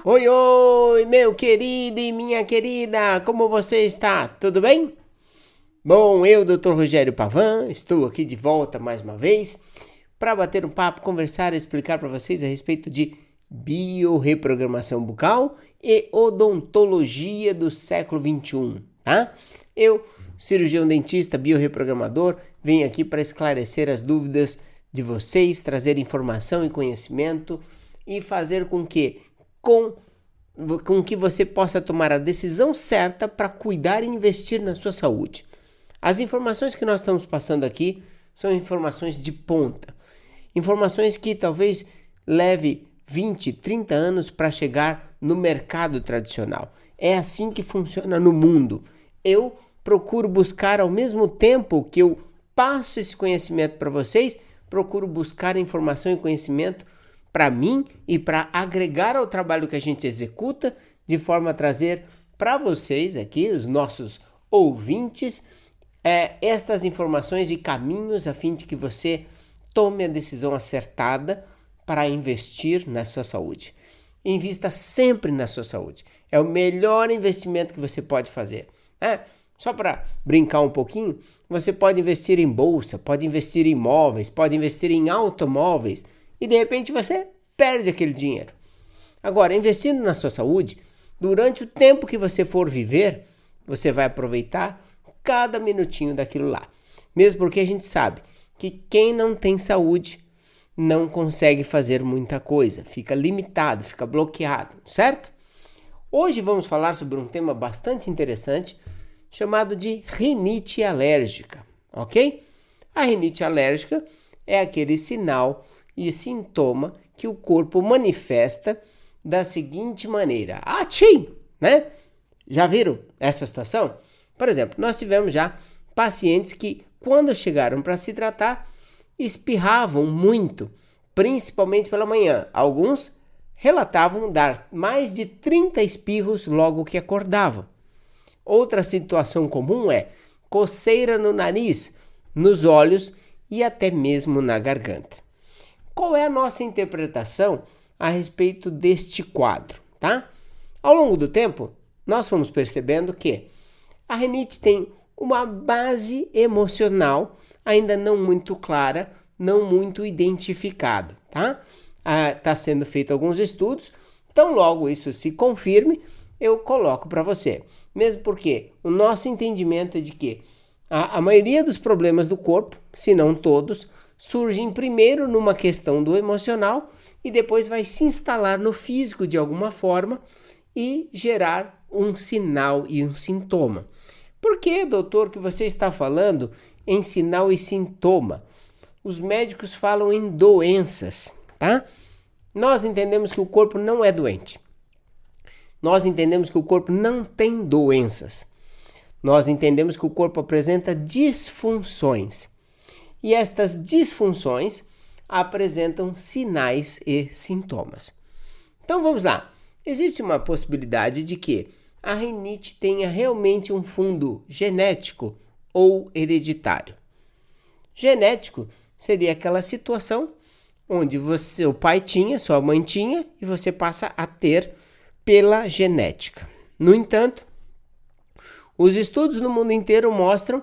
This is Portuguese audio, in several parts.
Oi, oi, meu querido e minha querida, como você está? Tudo bem? Bom, eu, Dr. Rogério Pavan, estou aqui de volta mais uma vez para bater um papo, conversar e explicar para vocês a respeito de biorreprogramação bucal e odontologia do século XXI, tá? Eu, cirurgião dentista, biorreprogramador, venho aqui para esclarecer as dúvidas de vocês, trazer informação e conhecimento e fazer com que você possa tomar a decisão certa para cuidar e investir na sua saúde. As informações que nós estamos passando aqui são informações de ponta. Informações que talvez leve 20, 30 anos para chegar no mercado tradicional. É assim que funciona no mundo. Eu procuro buscar, ao mesmo tempo que eu passo esse conhecimento para vocês, procuro buscar informação e conhecimento para mim e para agregar ao trabalho que a gente executa, de forma a trazer para vocês aqui, os nossos ouvintes, estas informações e caminhos a fim de que você tome a decisão acertada para investir na sua saúde. Invista sempre na sua saúde. É o melhor investimento que você pode fazer. Só para brincar um pouquinho, você pode investir em bolsa, pode investir em imóveis, pode investir em automóveis e de repente você perde aquele dinheiro. Agora, investindo na sua saúde, durante o tempo que você for viver, você vai aproveitar cada minutinho daquilo lá. Mesmo porque a gente sabe que quem não tem saúde não consegue fazer muita coisa, fica limitado, fica bloqueado, certo? Hoje vamos falar sobre um tema bastante interessante, chamado de rinite alérgica, ok? A rinite alérgica é aquele sinal e sintoma que o corpo manifesta da seguinte maneira: atchim, né? Já viram essa situação? Por exemplo, nós tivemos já pacientes que, quando chegaram para se tratar, espirravam muito, principalmente pela manhã. Alguns relatavam dar mais de 30 espirros logo que acordavam. Outra situação comum é coceira no nariz, nos olhos e até mesmo na garganta. Qual é a nossa interpretação a respeito deste quadro, tá? Ao longo do tempo, nós fomos percebendo que a rinite tem uma base emocional ainda não muito clara, não muito identificada, tá? Está sendo feito alguns estudos, então logo isso se confirme, eu coloco para você. Mesmo porque o nosso entendimento é de que a maioria dos problemas do corpo, se não todos, surgem primeiro numa questão do emocional e depois vai se instalar no físico de alguma forma e gerar um sinal e um sintoma. Por que, doutor, que você está falando em sinal e sintoma? Os médicos falam em doenças, tá? Nós entendemos que o corpo não é doente. Nós entendemos que o corpo não tem doenças. Nós entendemos que o corpo apresenta disfunções. E estas disfunções apresentam sinais e sintomas. Então vamos lá. Existe uma possibilidade de que a rinite tenha realmente um fundo genético ou hereditário. Genético seria aquela situação onde seu pai tinha, sua mãe tinha e você passa a ter pela genética. No entanto, os estudos no mundo inteiro mostram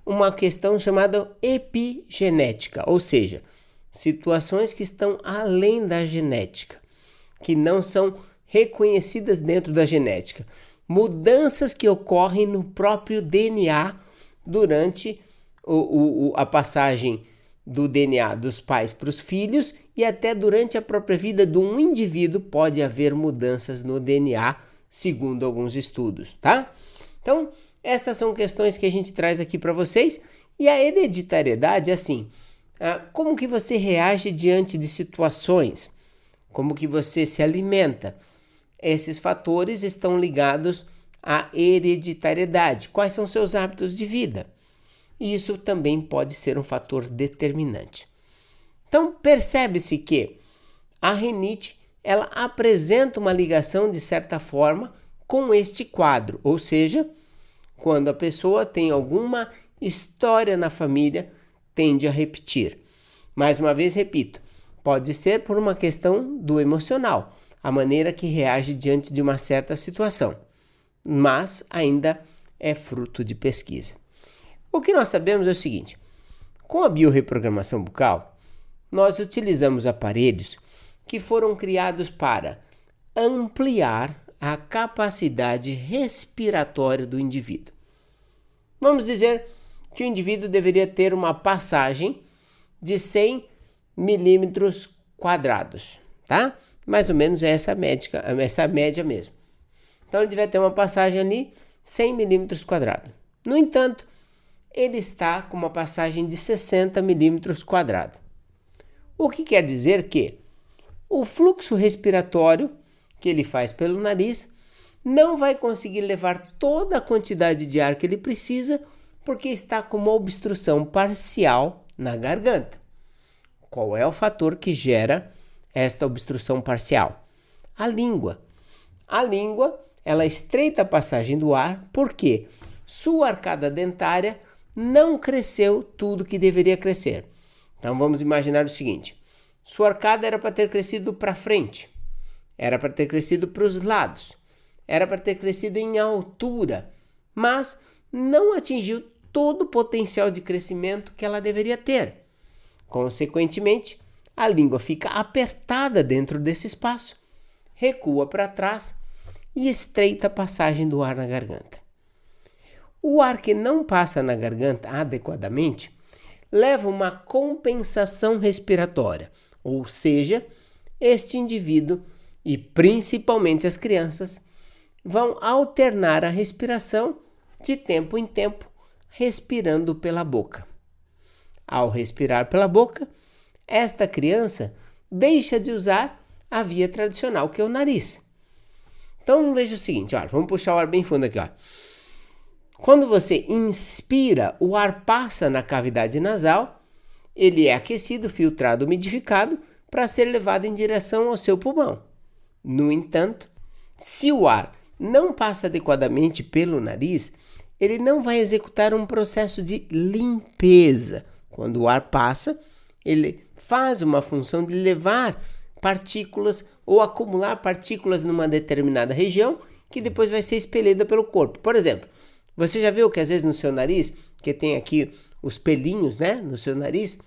uma questão chamada epigenética, ou seja, situações que estão além da genética, que não são reconhecidas dentro da genética, mudanças que ocorrem no próprio DNA durante a passagem do DNA dos pais para os filhos e até durante a própria vida de um indivíduo pode haver mudanças no DNA, segundo alguns estudos, tá? Então, estas são questões que a gente traz aqui para vocês. E a hereditariedade é assim, como que você reage diante de situações, como que você se alimenta. Esses fatores estão ligados à hereditariedade. Quais são seus hábitos de vida? E isso também pode ser um fator determinante. Então, percebe-se que a rinite, ela apresenta uma ligação, de certa forma, com este quadro, ou seja, quando a pessoa tem alguma história na família, tende a repetir. Mais uma vez, repito, pode ser por uma questão do emocional. a maneira que reage diante de uma certa situação, mas ainda é fruto de pesquisa. O que nós sabemos é o seguinte: com a biorreprogramação bucal, nós utilizamos aparelhos que foram criados para ampliar a capacidade respiratória do indivíduo. Vamos dizer que o indivíduo deveria ter uma passagem de 100 milímetros quadrados, tá? Mais ou menos essa média mesmo. Então ele deve ter uma passagem ali 100 milímetros quadrados. No entanto, ele está com uma passagem de 60 milímetros quadrados. O que quer dizer que o fluxo respiratório que ele faz pelo nariz não vai conseguir levar toda a quantidade de ar que ele precisa, porque está com uma obstrução parcial na garganta. Qual é o fator que gera esta obstrução parcial? A língua. A língua, ela estreita a passagem do ar porque sua arcada dentária não cresceu tudo que deveria crescer. Então vamos imaginar o seguinte: sua arcada era para ter crescido para frente, era para ter crescido para os lados, era para ter crescido em altura, mas não atingiu todo o potencial de crescimento que ela deveria ter. Consequentemente, a língua fica apertada dentro desse espaço, recua para trás e estreita a passagem do ar na garganta. O ar que não passa na garganta adequadamente leva uma compensação respiratória, ou seja, este indivíduo e principalmente as crianças vão alternar a respiração de tempo em tempo, respirando pela boca. Ao respirar pela boca, esta criança deixa de usar a via tradicional, que é o nariz. Então veja o seguinte, olha, vamos puxar o ar bem fundo aqui, ó. Quando você inspira, o ar passa na cavidade nasal, ele é aquecido, filtrado, umidificado para ser levado em direção ao seu pulmão. No entanto, se o ar não passa adequadamente pelo nariz, ele não vai executar um processo de limpeza. Quando o ar passa, ele faz uma função de levar partículas ou acumular partículas numa determinada região que depois vai ser expelida pelo corpo. Por exemplo, você já viu que às vezes no seu nariz, que tem aqui os pelinhos, né, no seu nariz,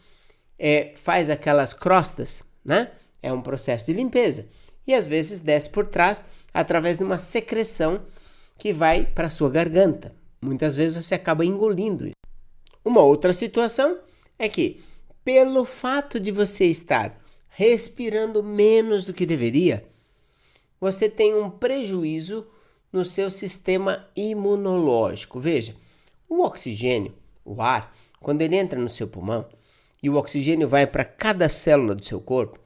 faz aquelas crostas, né? É um processo de limpeza. E às vezes desce por trás através de uma secreção que vai para a sua garganta. Muitas vezes você acaba engolindo isso. Uma outra situação é que, pelo fato de você estar respirando menos do que deveria, você tem um prejuízo no seu sistema imunológico. Veja, o oxigênio, o ar, quando ele entra no seu pulmão e o oxigênio vai para cada célula do seu corpo,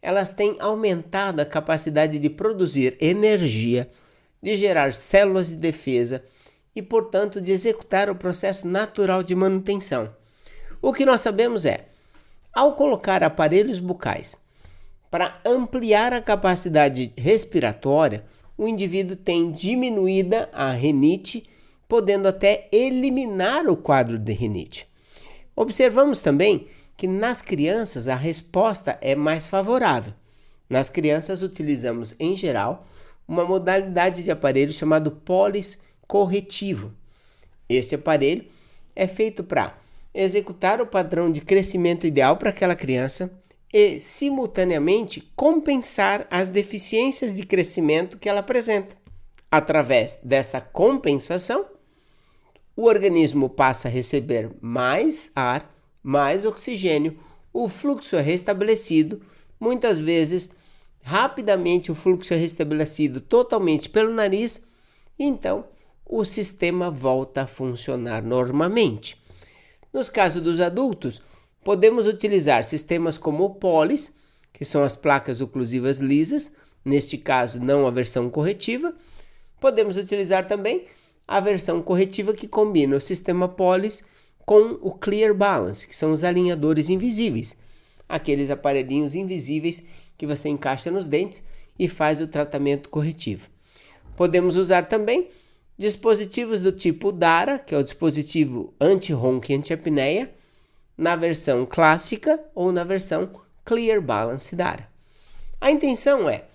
elas têm aumentado a capacidade de produzir energia, de gerar células de defesa e, portanto, de executar o processo natural de manutenção. O que nós sabemos é, ao colocar aparelhos bucais para ampliar a capacidade respiratória, o indivíduo tem diminuída a rinite, podendo até eliminar o quadro de rinite. Observamos também que nas crianças a resposta é mais favorável. Nas crianças utilizamos, em geral, uma modalidade de aparelho chamado pólis corretivo. Este aparelho é feito para executar o padrão de crescimento ideal para aquela criança e, simultaneamente, compensar as deficiências de crescimento que ela apresenta. Através dessa compensação, o organismo passa a receber mais ar, mais oxigênio, o fluxo é restabelecido, muitas vezes, rapidamente o fluxo é restabelecido totalmente pelo nariz, e então o sistema volta a funcionar normalmente. Nos casos dos adultos, podemos utilizar sistemas como o pólis, que são as placas oclusivas lisas, neste caso não a versão corretiva. Podemos utilizar também a versão corretiva que combina o sistema pólis com o clear balance, que são os alinhadores invisíveis, aqueles aparelhinhos invisíveis que você encaixa nos dentes e faz o tratamento corretivo. Podemos usar também dispositivos do tipo DARA, que é o dispositivo anti-ronco e anti-apneia, na versão clássica ou na versão Clear Balance DARA. A intenção é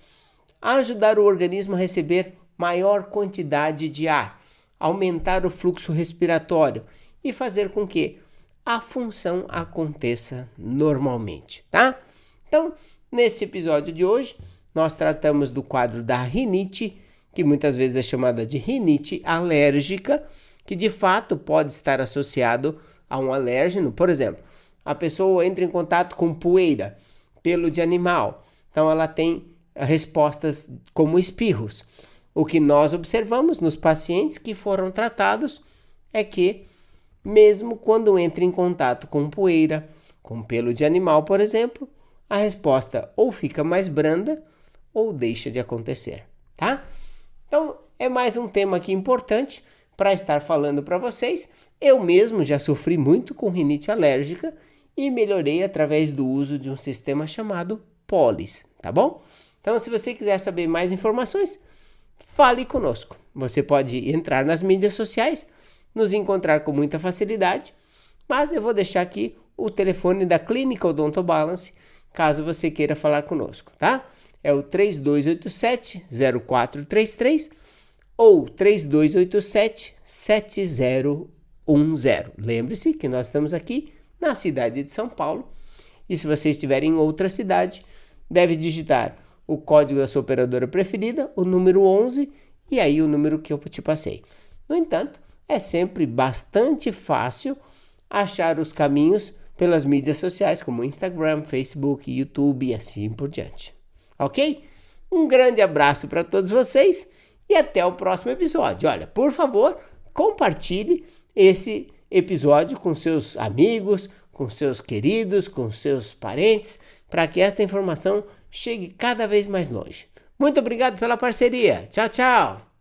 ajudar o organismo a receber maior quantidade de ar, aumentar o fluxo respiratório e fazer com que a função aconteça normalmente, tá? Então, nesse episódio de hoje, nós tratamos do quadro da rinite, que muitas vezes é chamada de rinite alérgica, que de fato pode estar associado a um alérgeno. Por exemplo, a pessoa entra em contato com poeira, pelo de animal, então ela tem respostas como espirros. O que nós observamos nos pacientes que foram tratados é que, mesmo quando entra em contato com poeira, com pelo de animal, por exemplo, a resposta ou fica mais branda ou deixa de acontecer, tá? Então, é mais um tema aqui importante para estar falando para vocês. Eu mesmo já sofri muito com rinite alérgica e melhorei através do uso de um sistema chamado Polis, tá bom? Então, se você quiser saber mais informações, fale conosco. Você pode entrar nas mídias sociais, nos encontrar com muita facilidade, mas eu vou deixar aqui o telefone da Clínica Odontobalance, caso você queira falar conosco, tá? É o 3287-0433 ou 3287-7010. Lembre-se que nós estamos aqui na cidade de São Paulo, e se você estiver em outra cidade, deve digitar o código da sua operadora preferida, o número 11 e aí o número que eu te passei. No entanto, é sempre bastante fácil achar os caminhos pelas mídias sociais, como Instagram, Facebook, YouTube e assim por diante. Ok? Um grande abraço para todos vocês e até o próximo episódio. Olha, por favor, compartilhe esse episódio com seus amigos, com seus queridos, com seus parentes, para que esta informação chegue cada vez mais longe. Muito obrigado pela parceria. Tchau, tchau!